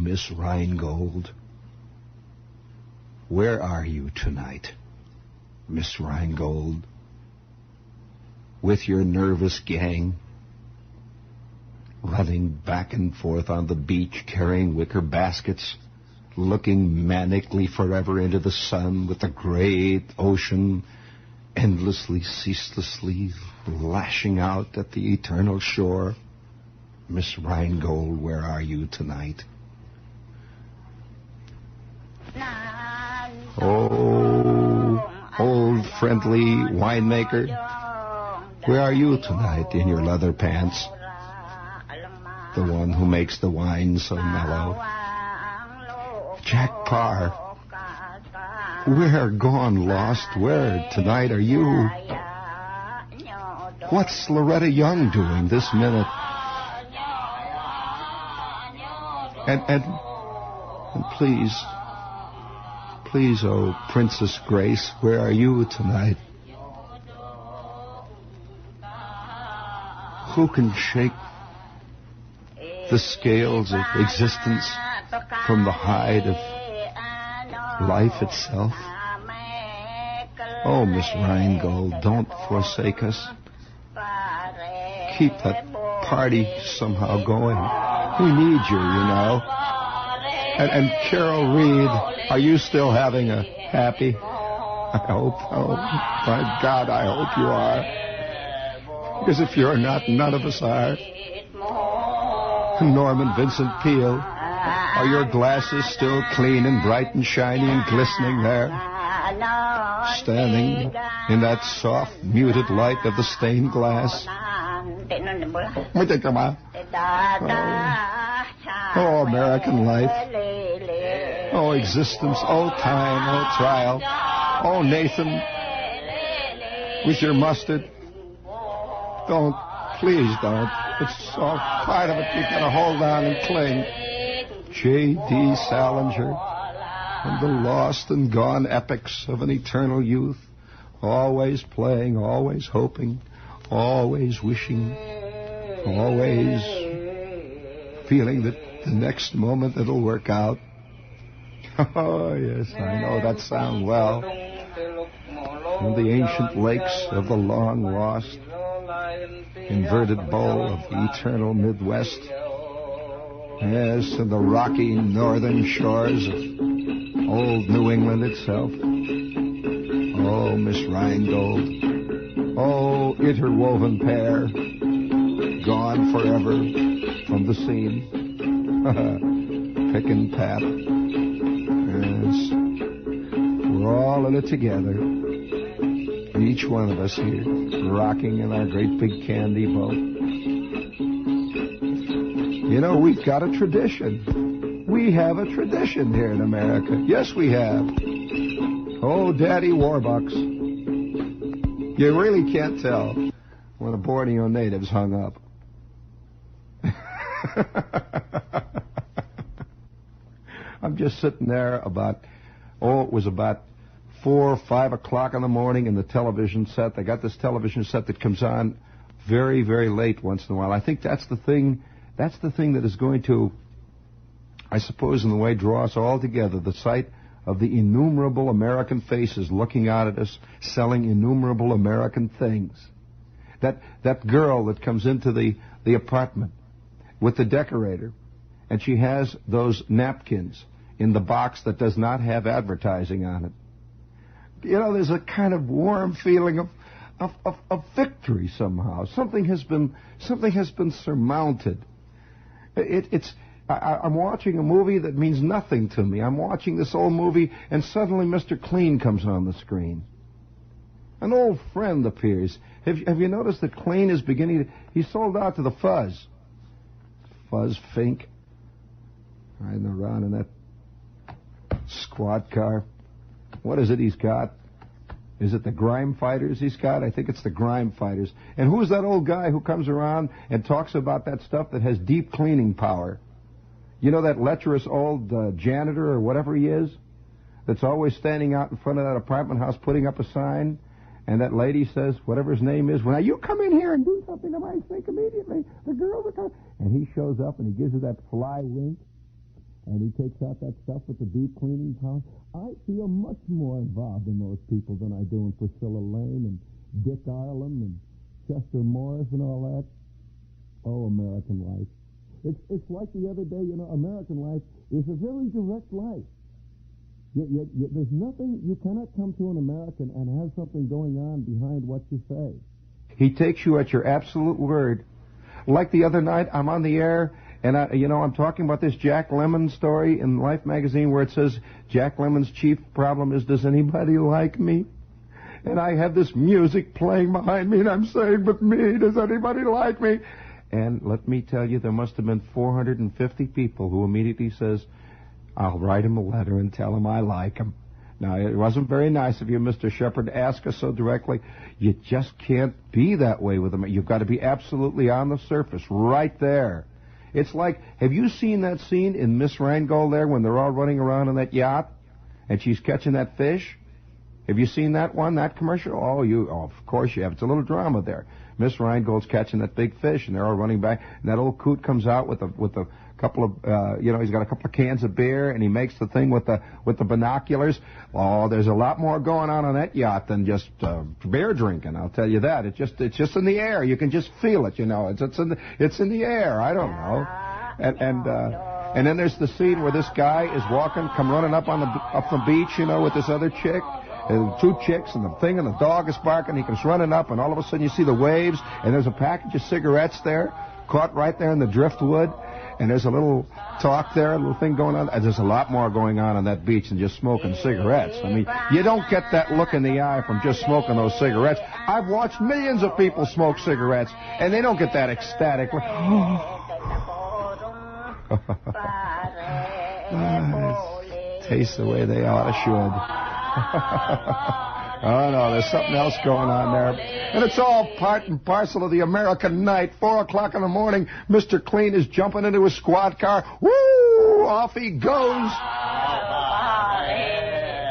Miss Rheingold. Where are you tonight, Miss Rheingold? With your nervous gang, running back and forth on the beach, carrying wicker baskets, looking manically forever into the sun with the great ocean endlessly, ceaselessly lashing out at the eternal shore. Miss Rheingold, where are you tonight? Oh, old friendly winemaker, where are you tonight in your leather pants? The one who makes the wine so mellow. Jack Parr, where, gone, lost, where tonight are you? What's Loretta Young doing this minute? And please, oh, Princess Grace, where are you tonight? Who can shake the scales of existence from the hide of life itself? Oh, Miss Rheingold, don't forsake us. Keep that party somehow going. We need you, you know. And Carol Reed, are you still having a happy? I hope. Oh, my God, I hope you are. Because if you're not, none of us are. Norman Vincent Peale, are your glasses still clean and bright and shiny and glistening there? Standing in that soft, muted light of the stained glass? Oh, American life. Oh, existence. Oh, time. Oh, trial. Oh, Nathan, with your mustard. Don't. Please don't. It's all part of it. You've got to hold on and cling. J.D. Salinger and the lost and gone epics of an eternal youth. Always playing, always hoping, always wishing, always feeling that the next moment it'll work out. Oh, yes, I know that sound well. And the ancient lakes of the long-lost inverted bowl of the eternal Midwest. Yes, and the rocky northern shores of old New England itself. Oh, Miss Rheingold. Oh, interwoven pair, gone forever from the scene. Pick and pat. Yes, we're all in it together. Each one of us here, rocking in our great big candy boat. You know, we've got a tradition. We have a tradition here in America. Yes, we have. Oh, Daddy Warbucks. You really can't tell when a Borneo native's hung up. I'm just sitting there it was about 4 or 5 o'clock in the morning in the television set. They got this television set that comes on very, very late once in a while. I think that's the thing that is going to, I suppose, in a way, draw us all together. The sight of the innumerable American faces looking out at us, selling innumerable American things. That girl that comes into the apartment with the decorator, and she has those napkins in the box that does not have advertising on it. You know, there's a kind of warm feeling of victory somehow. Something has been surmounted. I'm watching a movie that means nothing to me. I'm watching this old movie, and suddenly Mr. Clean comes on the screen. An old friend appears. Have you noticed that Clean is he's sold out to the Fuzz. Fuzz Fink, riding around in that squad car. What is it he's got? Is it the Grime Fighters he's got? I think it's the Grime Fighters. And who's that old guy who comes around and talks about that stuff that has deep cleaning power? You know that lecherous old janitor or whatever he is that's always standing out in front of that apartment house putting up a sign, and that lady says, whatever his name is, "When you come in here and do something, I think immediately the girls are coming." And he shows up and he gives her that fly wink. and he takes out that stuff with the deep cleaning power. I feel much more involved in those people than I do in Priscilla Lane and Dick Ireland and Chester Morris and all that. Oh, American life. It's like the other day, American life is a very direct life. There's nothing, you cannot come to an American and have something going on behind what you say. He takes you at your absolute word. Like the other night, I'm on the air, and I'm talking about this Jack Lemmon story in Life magazine where it says Jack Lemmon's chief problem is, does anybody like me? And I have this music playing behind me, and I'm saying, but me, does anybody like me? And let me tell you, there must have been 450 people who immediately says, I'll write him a letter and tell him I like him. Now, it wasn't very nice of you, Mr. Shepard, to ask us so directly. You just can't be that way with him. You've got to be absolutely on the surface, right there. It's like, have you seen that scene in Miss Rheingold there when they're all running around on that yacht and she's catching that fish? Have you seen that one, that commercial? Oh, of course you have. It's a little drama there. Miss Rheingold's catching that big fish, and they're all running back. And that old coot comes out with a couple of, he's got a couple of cans of beer, and he makes the thing with the binoculars. Oh, there's a lot more going on that yacht than just beer drinking. I'll tell you that. It's just in the air. You can just feel it. It's in the air. I don't know. And then there's the scene where this guy is come running up the beach, with this other chick. Two chicks and the thing, and the dog is barking. He comes running up, and all of a sudden you see the waves, and there's a package of cigarettes there, caught right there in the driftwood, and there's a little talk there, a little thing going on. And there's a lot more going on that beach than just smoking cigarettes. I mean, you don't get that look in the eye from just smoking those cigarettes. I've watched millions of people smoke cigarettes, and they don't get that ecstatic look. Tastes the way they ought to should. Oh, no, there's something else going on there. And it's all part and parcel of the American night. 4 o'clock in the morning, Mr. Clean is jumping into his squad car. Woo! Off he goes.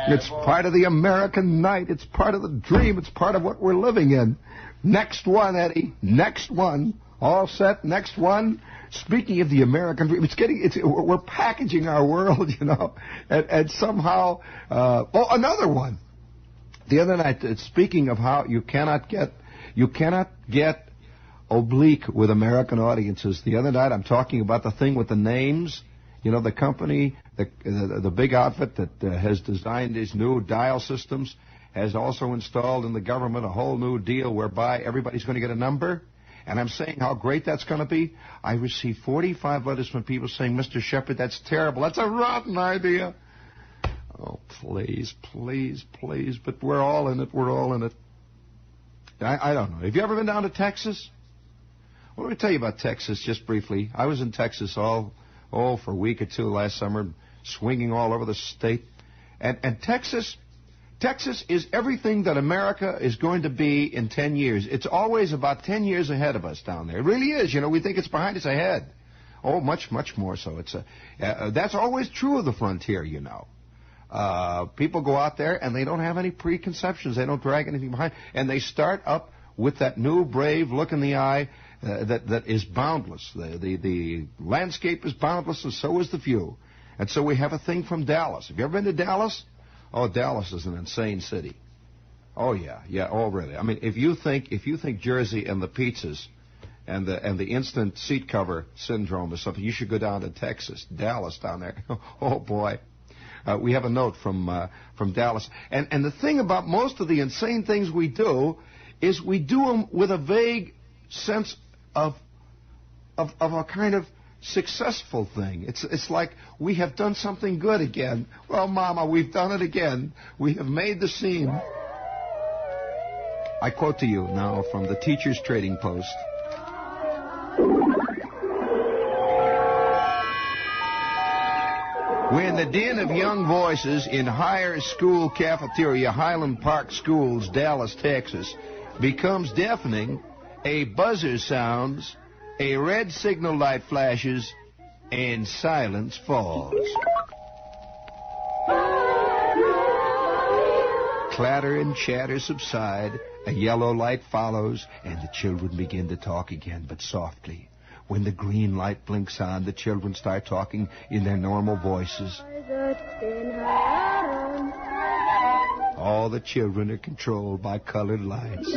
It's part of the American night. It's part of the dream. It's part of what we're living in. Next one, Eddie. Next one. All set. Next one. Speaking of the American dream, we're packaging our world, and somehow, another one. The other night, speaking of how you cannot get oblique with American audiences. The other night, I'm talking about the thing with the names. The company, the big outfit that has designed these new dial systems has also installed in the government a whole new deal whereby everybody's going to get a number. And I'm saying how great that's going to be. I received 45 letters from people saying, Mr. Shepard, that's terrible. That's a rotten idea. Oh, please, please, please. But we're all in it. We're all in it. I don't know. Have you ever been down to Texas? Well, let me tell you about Texas just briefly. I was in Texas for a week or two last summer, swinging all over the state. And Texas is everything that America is going to be in 10 years. It's always about 10 years ahead of us down there. It really is. We think it's behind us ahead. Oh, much, much more so. That's always true of the frontier, People go out there, and they don't have any preconceptions. They don't drag anything behind. And they start up with that new, brave look in the eye that is boundless. The landscape is boundless, and so is the view. And so we have a thing from Dallas. Have you ever been to Dallas? Oh, Dallas is an insane city. Oh, yeah. Oh, really. I mean, if you think Jersey and the pizzas and the instant seat cover syndrome is something, you should go down to Texas, Dallas down there. Oh, boy. We have a note from Dallas. And the thing about most of the insane things we do is we do them with a vague sense of a kind of successful thing. It's like we have done something good again. Well, Mama, we've done it again. We have made the scene. I quote to you now from the Teacher's Trading Post. When the din of young voices in higher school cafeteria, Highland Park Schools, Dallas, Texas, becomes deafening, a buzzer sounds, a red signal light flashes, and silence falls. Clatter and chatter subside, a yellow light follows, and the children begin to talk again, but softly, When the green light blinks on, the children start talking in their normal voices. All the children are controlled by colored lights.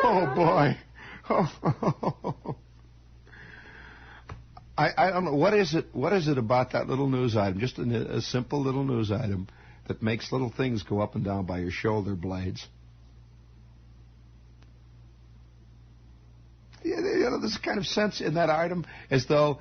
Oh, boy. Oh. I don't know. What is it about that little news item, just a simple little news item, that makes little things go up and down by your shoulder blades? There's kind of sense in that item as though,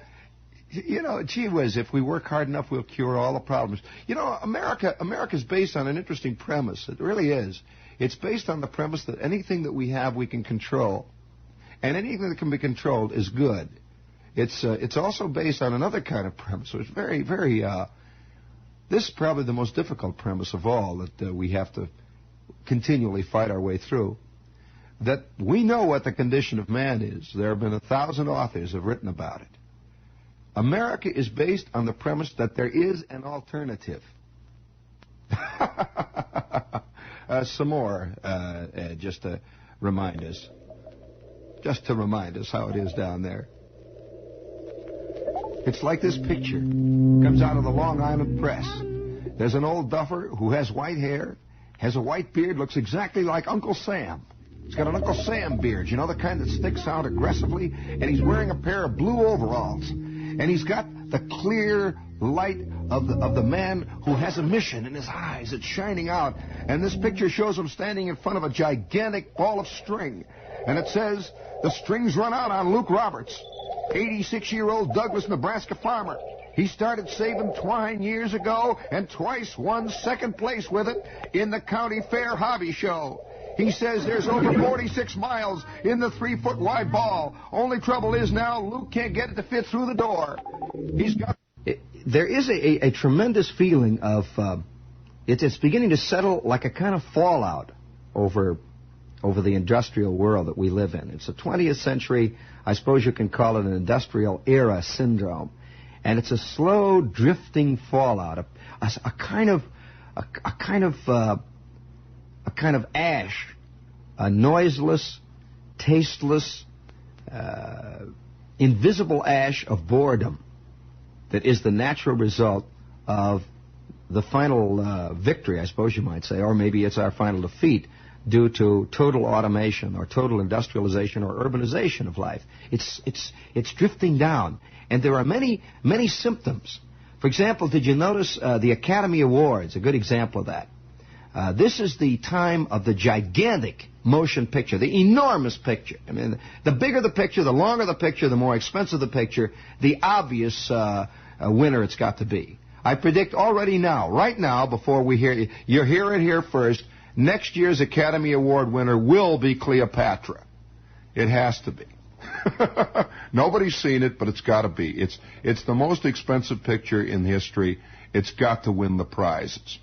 gee whiz, if we work hard enough, we'll cure all the problems. America's based on an interesting premise. It really is. It's based on the premise that anything that we have, we can control. And anything that can be controlled is good. It's also based on another kind of premise. So it's very, very... this is probably the most difficult premise of all that we have to continually fight our way through. That we know what the condition of man is. There have been 1,000 authors have written about it. America is based on the premise that there is an alternative. Some more, just to remind us how it is down there. It's like this picture. Comes out of the Long Island Press. There's an old duffer who has white hair, has a white beard, looks exactly like Uncle Sam. He's got an Uncle Sam beard, the kind that sticks out aggressively, and he's wearing a pair of blue overalls. And he's got the clear light of the man who has a mission in his eyes. It's shining out. And this picture shows him standing in front of a gigantic ball of string. And it says, "The strings run out on Luke Roberts, 86-year-old Douglas, Nebraska farmer. He started saving twine years ago and twice won second place with it in the county fair hobby show. He says there's over 46 miles in the 3-foot wide ball. Only trouble is now Luke can't get it to fit through the door. He's got..." There is a tremendous feeling of it's beginning to settle like a kind of fallout over the industrial world that we live in. It's a 20th century, I suppose you can call it an industrial era syndrome, and it's a slow drifting fallout, a kind of ash, a noiseless, tasteless, invisible ash of boredom that is the natural result of the final victory, I suppose you might say, or maybe it's our final defeat due to total automation or total industrialization or urbanization of life. It's drifting down, and there are many symptoms. For example, did you notice the Academy Awards? A good example of that. This is the time of the gigantic motion picture, the enormous picture. I mean, the bigger the picture, the longer the picture, the more expensive the picture, the obvious winner it's got to be. I predict already now, right now, before we hear you hear it here first, next year's Academy Award winner will be Cleopatra. It has to be. Nobody's seen it, but it's got to be. It's the most expensive picture in history. It's got to win the prizes.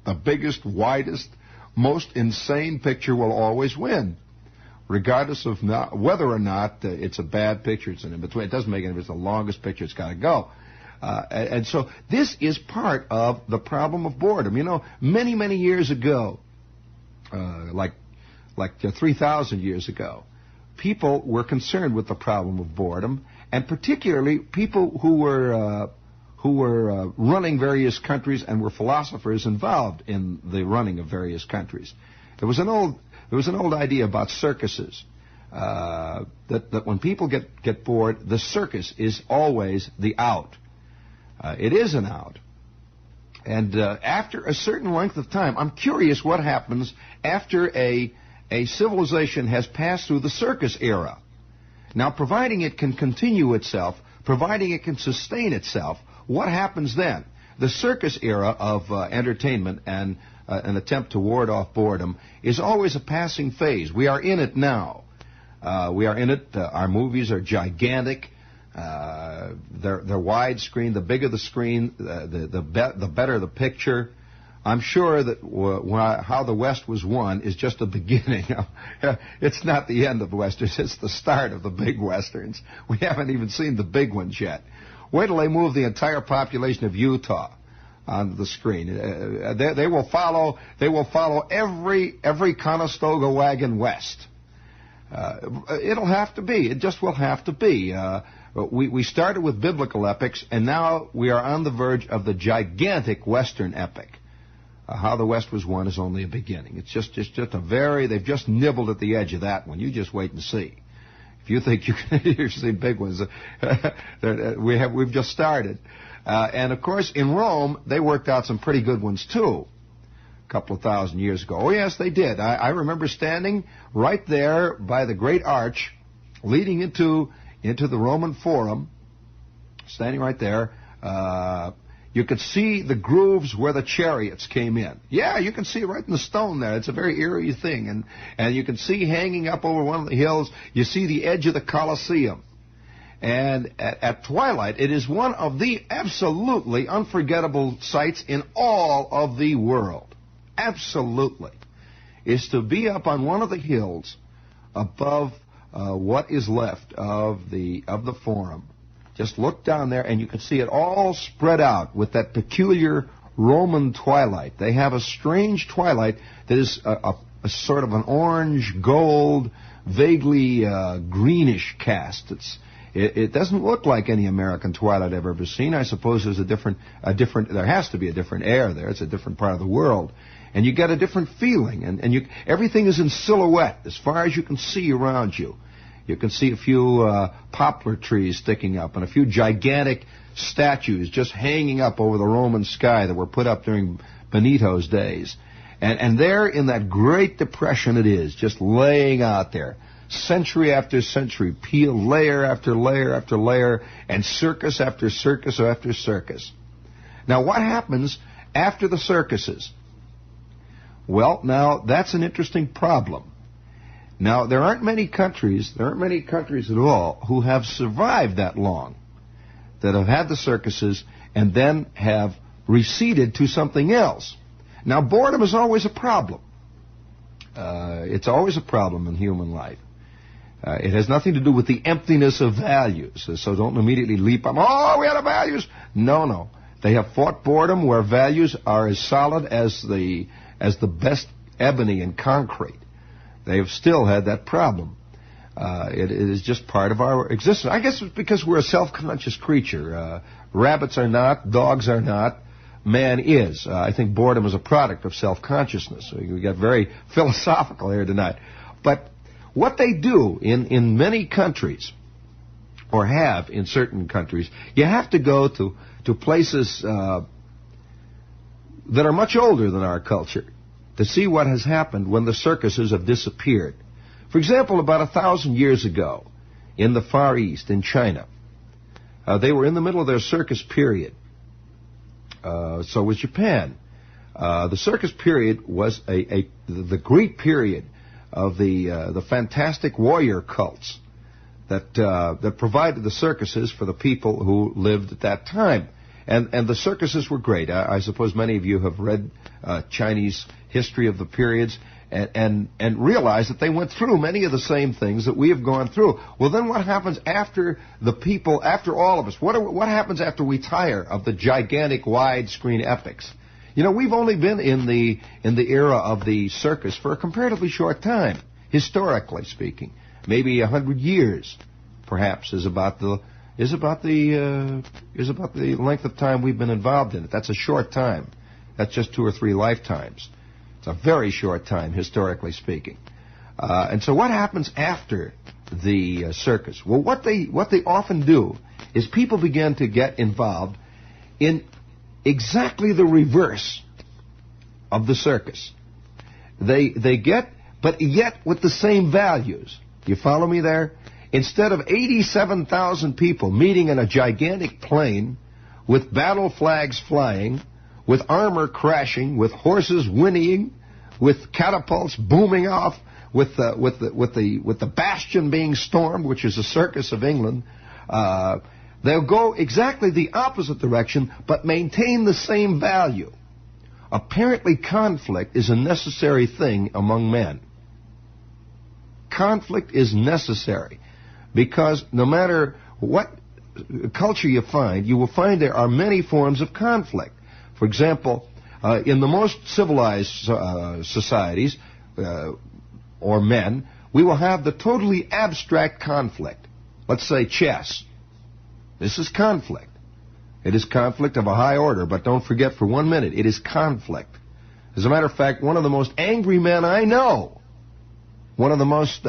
The biggest, widest, most insane picture will always win, regardless of whether or not it's a bad picture. It's an in-between. It doesn't make it if it's the longest picture. It's got to go. And so this is part of the problem of boredom. Many, many years ago, like 3,000 years ago, people were concerned with the problem of boredom, and particularly people who were running various countries and were philosophers involved in the running of various countries. There was an old idea about circuses, that when people get bored, the circus is always the out. It is an out. And after a certain length of time, I'm curious what happens after a civilization has passed through the circus era. Now, providing it can continue itself, providing it can sustain itself, what happens then? The circus era of entertainment and an attempt to ward off boredom is always a passing phase. We are in it now. We are in it. Our movies are gigantic. They're widescreen. The bigger the screen, the better the picture. I'm sure that how the West was won is just the beginning. It's not the end of Westerns. It's the start of the big Westerns. We haven't even seen the big ones yet. Wait till they move the entire population of Utah on the screen. They will follow every Conestoga wagon west. It'll have to be. It just will have to be. We started with biblical epics, and now we are on the verge of the gigantic Western epic. How the West was won is only a beginning. It's just they've just nibbled at the edge of that one. You just wait and see. If you think you can see big ones, we've just started. And of course, in Rome, they worked out some pretty good ones too. A couple of thousand years ago. Oh yes, they did. I remember standing right there by the great arch leading into the Roman Forum, standing right there. You could see the grooves where the chariots came in. Yeah, you can see it right in the stone there. It's a very eerie thing. And you can see hanging up over one of the hills, you see the edge of the Colosseum. And at twilight, it is one of the absolutely unforgettable sights in all of the world. Absolutely. Is to be up on one of the hills above what is left of the Forum. Just look down there, and you can see it all spread out with that peculiar Roman twilight. They have a strange twilight that is a sort of an orange, gold, vaguely greenish cast. It doesn't look like any American twilight I've ever seen. I suppose there's there has to be a different air there. It's a different part of the world. And you get a different feeling, and everything is in silhouette as far as you can see around you. You can see a few poplar trees sticking up and a few gigantic statues just hanging up over the Roman sky that were put up during Benito's days. And there in that Great Depression it is, just laying out there, century after century, peeled layer after layer after layer, and circus after circus after circus. Now what happens after the circuses? Well, now that's an interesting problem. Now, there aren't many countries at all who have survived that long, that have had the circuses and then have receded to something else. Now, boredom is always a problem. It's always a problem in human life. It has nothing to do with the emptiness of values, so don't immediately leap up, oh, we had values. No. They have fought boredom where values are as solid as the best ebony and concrete. They have still had that problem. It is just part of our existence. I guess it's because we're a self-conscious creature. Rabbits are not, dogs are not, man is. I think boredom is a product of self-consciousness. We got very philosophical here tonight. But what they do in many countries, or have in certain countries, you have to go to places that are much older than our culture to see what has happened when the circuses have disappeared. For example, about 1,000 years ago, in the Far East, in China, they were in the middle of their circus period. So was Japan. The circus period was the Greek period of the fantastic warrior cults that provided the circuses for the people who lived at that time. And the circuses were great. I suppose many of you have read Chinese history of the periods and realize that they went through many of the same things that we have gone through. Well, then what happens after the people, after all of us? What happens after we tire of the gigantic widescreen epics? You know, we've only been in the era of the circus for a comparatively short time, historically speaking. Maybe 100 years, perhaps, is about the length of time we've been involved in it. That's a short time. That's just 2 or 3 lifetimes. It's a very short time, historically speaking. And so what happens after the circus? Well, what they often do is people begin to get involved in exactly the reverse of the circus. They get, but yet with the same values. You follow me there? Instead of 87,000 people meeting in a gigantic plane with battle flags flying, with armor crashing, with horses whinnying, with catapults booming off, with the bastion being stormed, which is the Circus of England, they'll go exactly the opposite direction, but maintain the same value. Apparently, conflict is a necessary thing among men. Conflict is necessary. Because no matter what culture you find, you will find there are many forms of conflict. For example, in the most civilized societies, or men, we will have the totally abstract conflict. Let's say chess. This is conflict. It is conflict of a high order, but don't forget for 1 minute, it is conflict. As a matter of fact, one of the most angry men I know, one of the most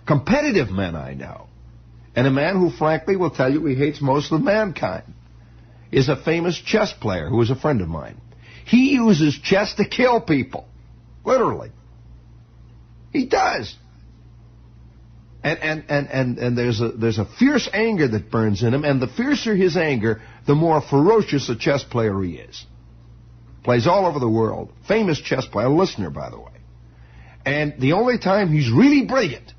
competitive men I know, and a man who frankly will tell you he hates most of mankind, is a famous chess player who is a friend of mine. He uses chess to kill people. Literally. He does. And there's a fierce anger that burns in him, and the fiercer his anger, the more ferocious a chess player he is. Plays all over the world. Famous chess player, a listener, by the way. And the only time he's really brilliant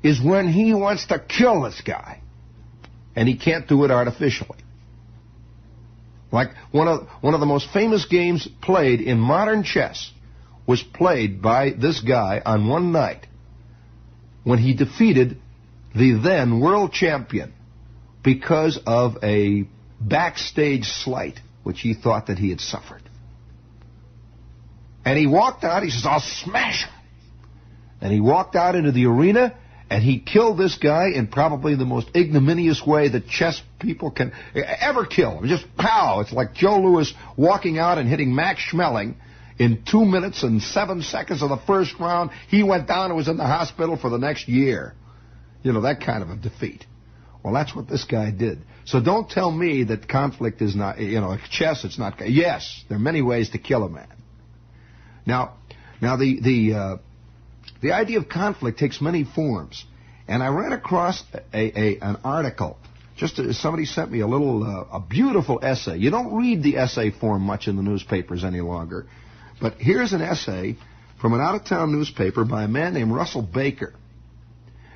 is when he wants to kill this guy. And he can't do it artificially. Like one of the most famous games played in modern chess was played by this guy on one night when he defeated the then world champion because of a backstage slight which he thought that he had suffered. And he walked out, he says, "I'll smash him." And he walked out into the arena, and he killed this guy in probably the most ignominious way that chess people can ever kill. Just pow! It's like Joe Louis walking out and hitting Max Schmeling in 2 minutes and 7 seconds of the first round. He went down and was in the hospital for the next year. You know, that kind of a defeat. Well, that's what this guy did. So don't tell me that conflict is not, chess, it's not. Yes, there are many ways to kill a man. Now the idea of conflict takes many forms. And I ran across an article. Somebody sent me a beautiful essay. You don't read the essay form much in the newspapers any longer. But here's an essay from an out-of-town newspaper by a man named Russell Baker.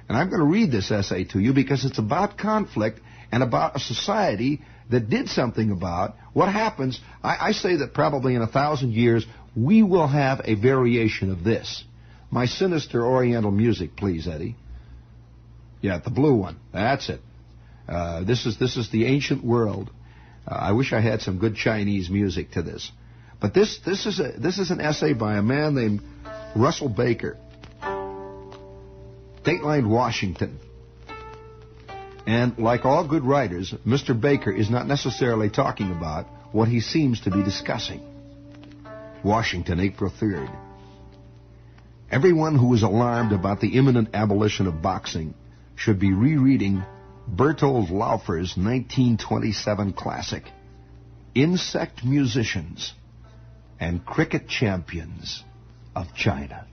And I'm going to read this essay to you because it's about conflict and about a society that did something about what happens. I say that probably in 1,000 years, we will have a variation of this. My sinister Oriental music, please, Eddie. Yeah, the blue one. That's it. This is the ancient world. I wish I had some good Chinese music to this. But this is an essay by a man named Russell Baker. Dateline, Washington. And like all good writers, Mr. Baker is not necessarily talking about what he seems to be discussing. Washington, April 3rd. Everyone who is alarmed about the imminent abolition of boxing should be rereading Bertold Laufer's 1927 classic, Insect Musicians and Cricket Champions of China.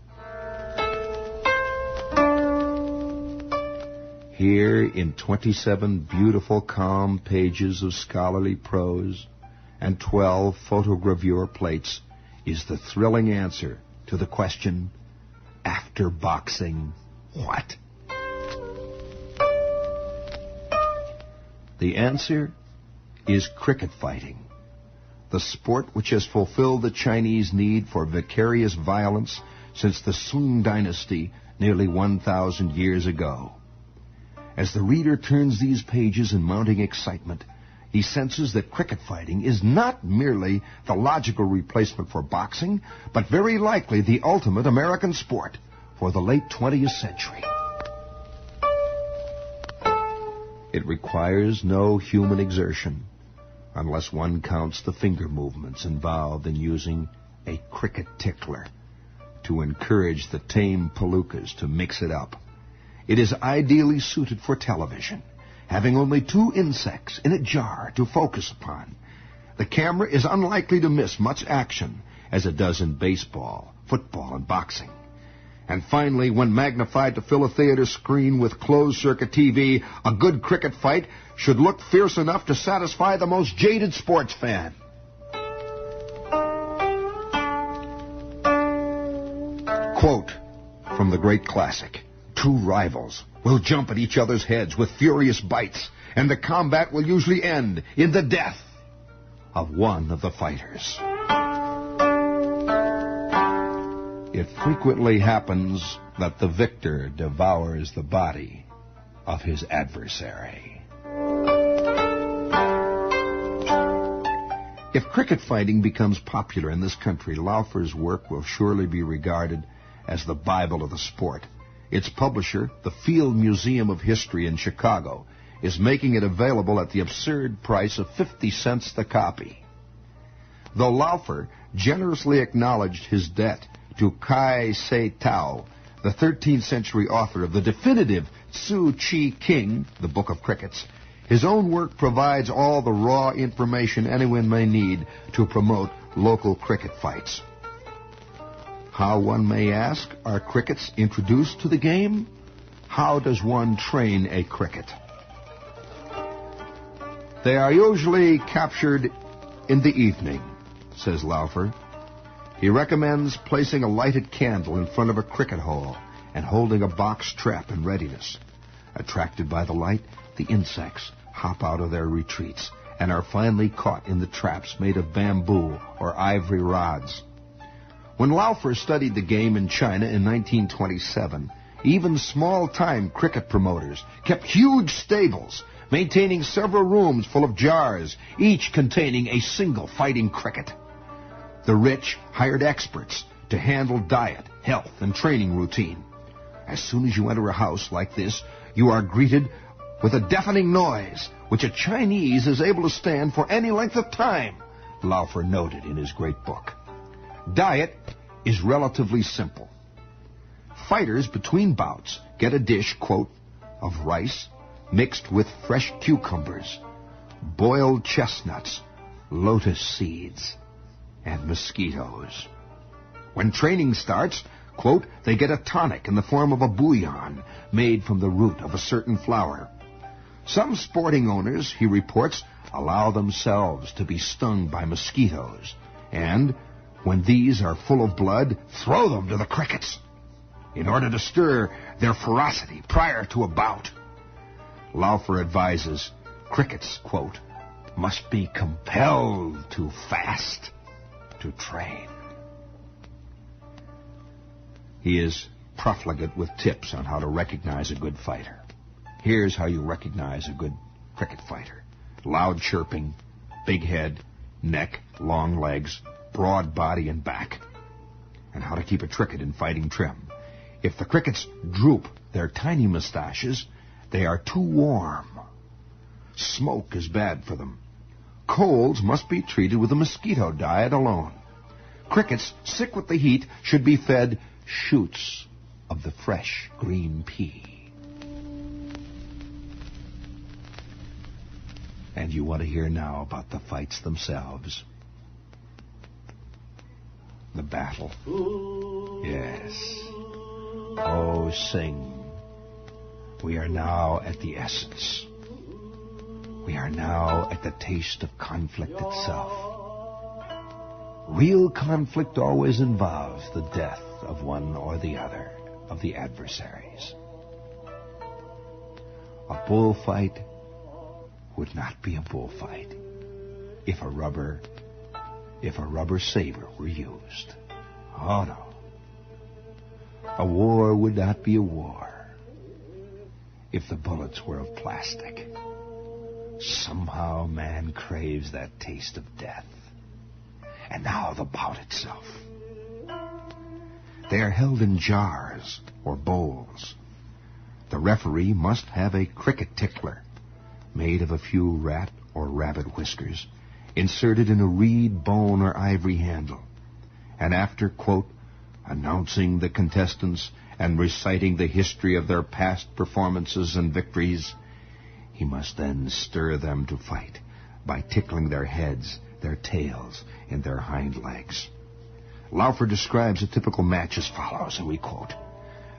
Here, in 27 beautiful, calm pages of scholarly prose and 12 photogravure plates, is the thrilling answer to the question, after boxing, what? The answer is cricket fighting, the sport which has fulfilled the Chinese need for vicarious violence since the Sung dynasty nearly 1,000 years ago. As the reader turns these pages in mounting excitement, he senses that cricket fighting is not merely the logical replacement for boxing, but very likely the ultimate American sport for the late 20th century. It requires no human exertion, unless one counts the finger movements involved in using a cricket tickler to encourage the tame palookas to mix it up. It is ideally suited for television, having only 2 insects in a jar to focus upon. The camera is unlikely to miss much action, as it does in baseball, football, and boxing. And finally, when magnified to fill a theater screen with closed-circuit TV, a good cricket fight should look fierce enough to satisfy the most jaded sports fan. Quote from the great classic, "Two rivals will jump at each other's heads with furious bites, and the combat will usually end in the death of one of the fighters." It frequently happens that the victor devours the body of his adversary. If cricket fighting becomes popular in this country, Laufer's work will surely be regarded as the Bible of the sport. Its publisher, the Field Museum of History in Chicago, is making it available at the absurd price of 50 cents the copy. Though Laufer generously acknowledged his debt to Kai Se Tao, the 13th century author of the definitive Tzu Chi King, the Book of Crickets, his own work provides all the raw information anyone may need to promote local cricket fights. How, one may ask, are crickets introduced to the game? How does one train a cricket? They are usually captured in the evening, says Laufer. He recommends placing a lighted candle in front of a cricket hole and holding a box trap in readiness. Attracted by the light, the insects hop out of their retreats and are finally caught in the traps made of bamboo or ivory rods. When Laufer studied the game in China in 1927, even small-time cricket promoters kept huge stables, maintaining several rooms full of jars, each containing a single fighting cricket. The rich hired experts to handle diet, health, and training routine. As soon as you enter a house like this, you are greeted with a deafening noise, which a Chinese is able to stand for any length of time, Laufer noted in his great book. Diet is relatively simple. Fighters between bouts get a dish, quote, of rice mixed with fresh cucumbers, boiled chestnuts, lotus seeds, and mosquitoes. When training starts, quote, they get a tonic in the form of a bouillon made from the root of a certain flower. Some sporting owners, he reports, allow themselves to be stung by mosquitoes, and when these are full of blood, throw them to the crickets in order to stir their ferocity prior to a bout. Laufer advises crickets, quote, must be compelled to fast to train. He is profligate with tips on how to recognize a good fighter. Here's how you recognize a good cricket fighter. Loud chirping, big head, neck, long legs, broad body and back. And how to keep a cricket in fighting trim. If the crickets droop their tiny mustaches, they are too warm. Smoke is bad for them. Colds must be treated with a mosquito diet alone. Crickets sick with the heat should be fed shoots of the fresh green pea. And you want to hear now about the fights themselves. The battle. Yes. Oh, sing. We are now at the essence. We are now at the taste of conflict itself. Real conflict always involves the death of one or the other of the adversaries. A bullfight would not be a bullfight if a rubber saber were used. Oh, no. A war would not be a war if the bullets were of plastic. Somehow man craves that taste of death. And now the bout itself. They are held in jars or bowls. The referee must have a cricket tickler made of a few rat or rabbit whiskers inserted in a reed, bone, or ivory handle. And after, quote, announcing the contestants and reciting the history of their past performances and victories, he must then stir them to fight by tickling their heads, their tails, and their hind legs. Laufer describes a typical match as follows, and we quote,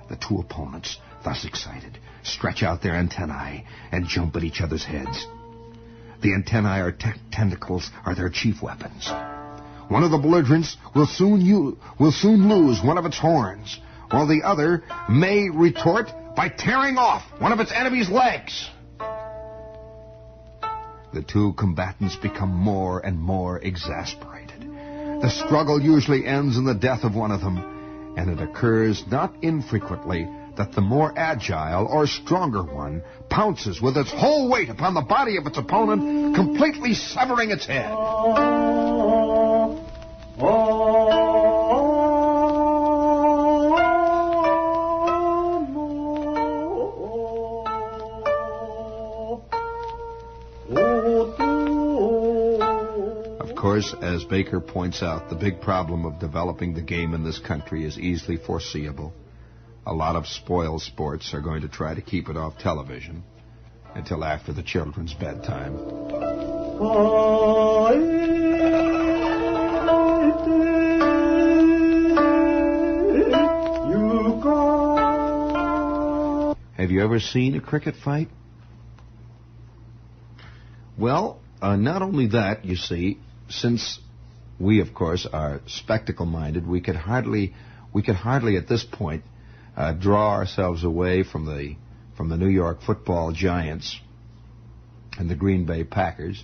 the two opponents, thus excited, stretch out their antennae and jump at each other's heads. The antennae or tentacles are their chief weapons. One of the belligerents will soon lose one of its horns, while the other may retort by tearing off one of its enemy's legs. The two combatants become more and more exasperated. The struggle usually ends in the death of one of them, and it occurs not infrequently that the more agile or stronger one pounces with its whole weight upon the body of its opponent, completely severing its head. Of course, as Baker points out, the big problem of developing the game in this country is easily foreseeable. A lot of spoiled sports are going to try to keep it off television until after the children's bedtime. Have you ever seen a cricket fight? Well, not only that, you see, since we, of course, are spectacle-minded, we could hardly at this point draw ourselves away from the New York football giants and the Green Bay Packers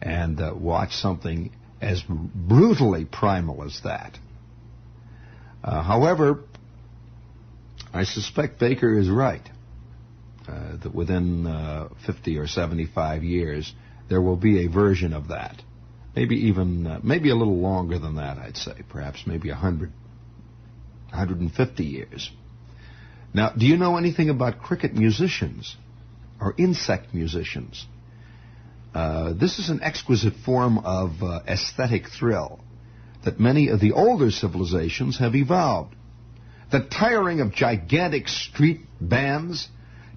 and watch something as brutally primal as that. However, I suspect Baker is right, that within 50 or 75 years, there will be a version of that. Maybe a little longer than that, I'd say. Perhaps maybe 100, 150 years. Now, do you know anything about cricket musicians or insect musicians? This is an exquisite form of aesthetic thrill that many of the older civilizations have evolved. The tiring of gigantic street bands,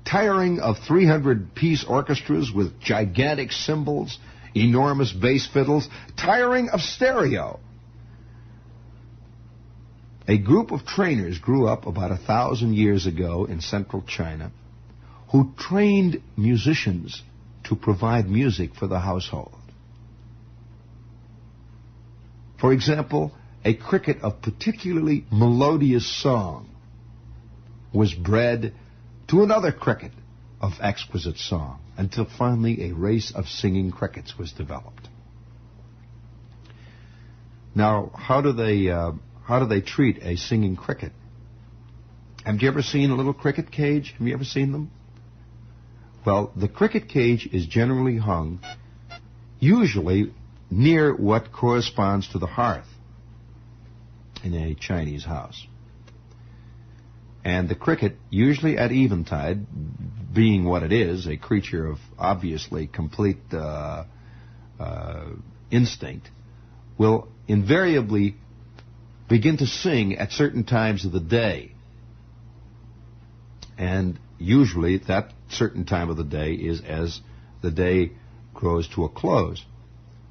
tiring of 300-piece orchestras with gigantic cymbals, enormous bass fiddles, tiring of stereo. A group of trainers grew up about 1,000 years ago in central China who trained musicians to provide music for the household. For example, a cricket of particularly melodious song was bred to another cricket of exquisite song, until finally a race of singing crickets was developed. Now, how do they treat a singing cricket? Have you ever seen a little cricket cage? Have you ever seen them? Well, the cricket cage is generally hung, usually near what corresponds to the hearth in a Chinese house. And the cricket, usually at eventide, being what it is, a creature of obviously complete instinct, will invariably begin to sing at certain times of the day. And usually that certain time of the day is as the day grows to a close.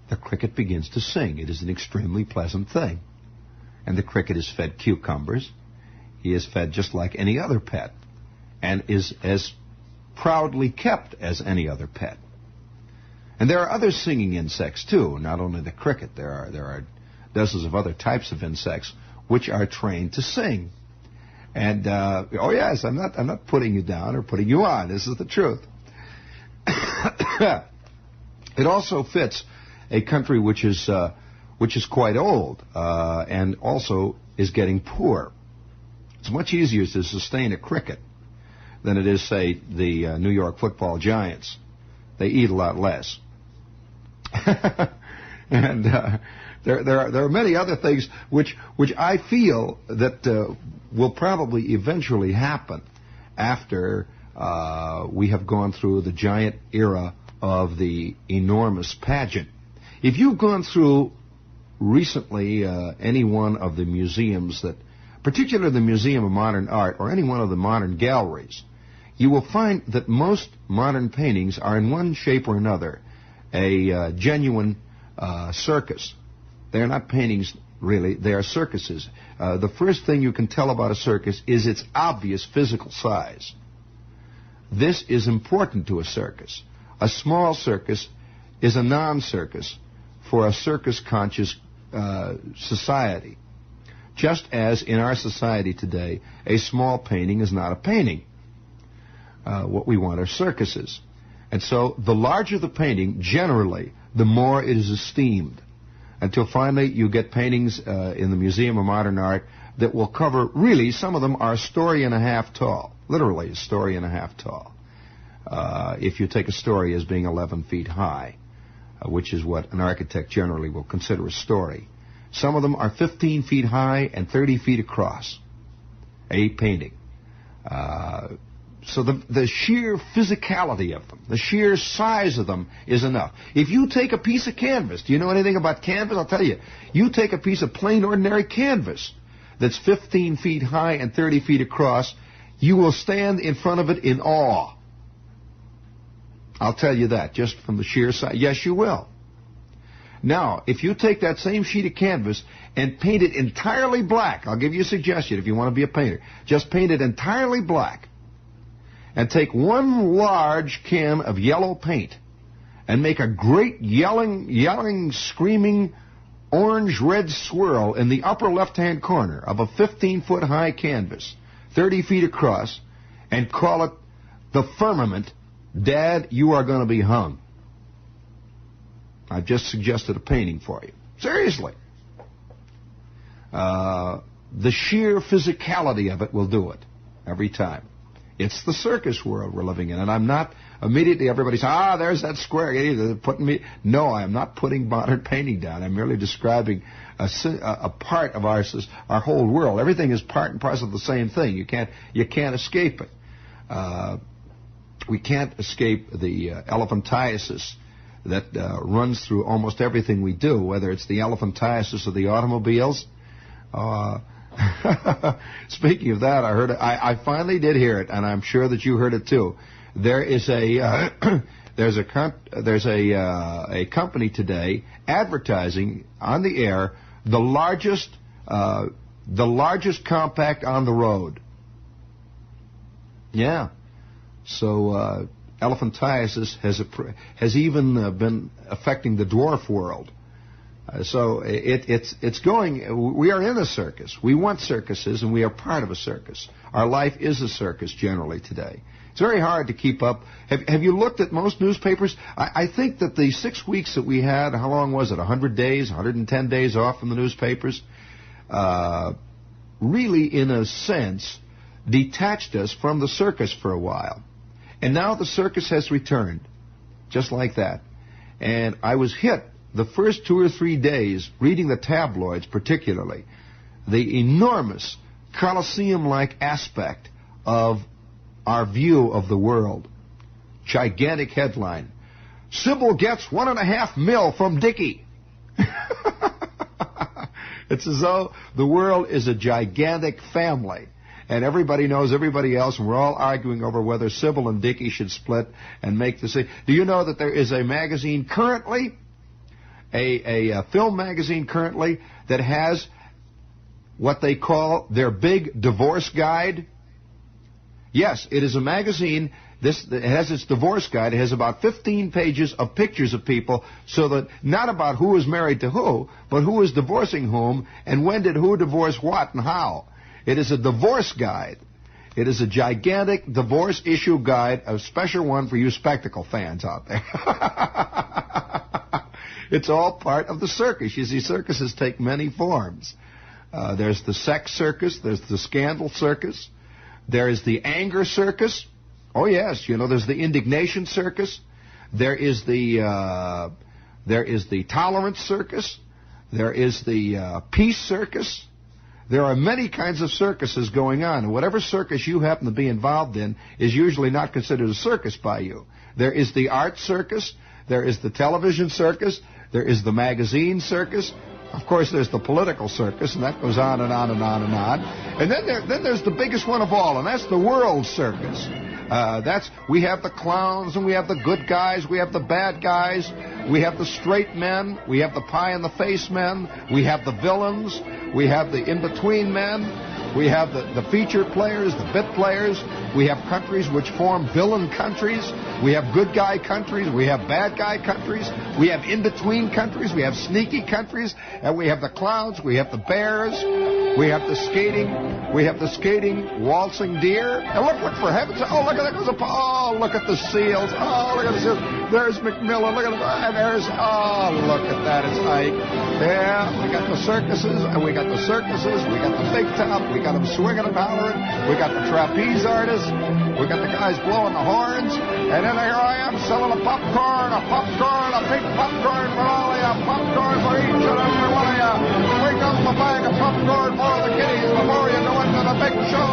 The cricket begins to sing. It is an extremely pleasant thing. And the cricket is fed cucumbers. He is fed just like any other pet and is as proudly kept as any other pet. And there are other singing insects, too, not only the cricket. There are dozens of other types of insects which are trained to sing. And, oh yes, I'm not putting you down or putting you on. This is the truth. It also fits a country which is quite old and also is getting poor. It's much easier to sustain a cricket than it is, say, the New York football giants. They eat a lot less. And there are many other things which I feel that will probably eventually happen after we have gone through the giant era of the enormous pageant. If you've gone through recently any one of the museums that, particularly the Museum of Modern Art or any one of the modern galleries, you will find that most modern paintings are in one shape or another a genuine circus. They are not paintings, really. They are circuses. The first thing you can tell about a circus is its obvious physical size. This is important to a circus. A small circus is a non-circus for a circus-conscious society. Just as in our society today, a small painting is not a painting. What we want are circuses. And so the larger the painting, generally, the more it is esteemed. until finally you get paintings in the Museum of Modern Art that will cover, really, some of them are a story and a half tall, literally a story and a half tall, if you take a story as being 11 feet high, which is what an architect generally will consider a story. Some of them are 15 feet high and 30 feet across, a painting. So the sheer physicality of them, the sheer size of them is enough. If you take a piece of canvas, do you know anything about canvas? I'll tell you. You take a piece of plain, ordinary canvas that's 15 feet high and 30 feet across, you will stand in front of it in awe. I'll tell you that, just from the sheer size. Yes, you will. Now, if you take that same sheet of canvas and paint it entirely black, I'll give you a suggestion if you want to be a painter. Just paint it entirely black. And take one large can of yellow paint and make a great yelling, screaming, orange-red swirl in the upper left-hand corner of a 15-foot high canvas, 30 feet across, and call it the firmament. Dad, you are going to be hung. I've just suggested a painting for you. Seriously. The sheer physicality of it will do it every time. It's the circus world we're living in, and I'm not immediately, everybody says, there's that square. They're putting me. No, I'm not putting modern painting down. I'm merely describing a part of our whole world. Everything is part and parcel of the same thing. You can't escape it. We can't escape the elephantiasis that runs through almost everything we do, whether it's the elephantiasis of the automobiles. Speaking of that, I heard it. I finally did hear it, and I'm sure that you heard it too. There is there's a company today advertising on the air the largest compact on the road. Yeah. So elephantiasis has even been affecting the dwarf world. So it's going. We are in a circus. We want circuses, and we are part of a circus. Our life is a circus generally today. It's very hard to keep up. Have you looked at most newspapers? I think that the 6 weeks that we had, how long was it? 100 days, 110 days off from the newspapers, really, in a sense, detached us from the circus for a while. And now the circus has returned, just like that. And I was hit the first 2 or 3 days, reading the tabloids particularly, the enormous Colosseum-like aspect of our view of the world. Gigantic headline: Sybil gets $1.5 million from Dickie. It's as though the world is a gigantic family, and everybody knows everybody else, and we're all arguing over whether Sybil and Dickie should split and make the same. Do you know that there is a magazine currently, a film magazine currently, that has what they call their big divorce guide? Yes, it is a magazine. It has its divorce guide. It has about 15 pages of pictures of people, so that not about who is married to who, but who is divorcing whom, and when did who divorce what and how. It is a divorce guide. It is a gigantic divorce issue guide, a special one for you spectacle fans out there. It's all part of the circus. You see, circuses take many forms. There's the sex circus. There's the scandal circus. There is the anger circus. Oh yes, there's the indignation circus. There is the tolerance circus. There is the peace circus. There are many kinds of circuses going on, and whatever circus you happen to be involved in is usually not considered a circus by you. There is the art circus. There is the television circus. There is the magazine circus. Of course, there's the political circus, and that goes on and on and on and on. And then there's the biggest one of all, and that's the world circus. We have the clowns, and we have the good guys, we have the bad guys, we have the straight men, we have the pie-in-the-face men, we have the villains, we have the in-between men, We have the feature players, the bit players. We have countries which form villain countries. We have good guy countries. We have bad guy countries. We have in-between countries. We have sneaky countries. And we have the clowns. We have the bears. We have the skating. We have the skating waltzing deer. And look for heaven's sake. Oh, look at that. Oh, look at the seals. Oh, look at the seals. There's McMillan. Look at that. There's, oh, look at that. It's Ike. Yeah, we got the circuses. And we got the circuses. We got the big top. We got them swinging and hollering. We got the trapeze artists. We got the guys blowing the horns. And then here I am selling a big popcorn for all of you. Popcorn for each and every one of you. Bring up a bag of popcorn for the kiddies before you go into the big show.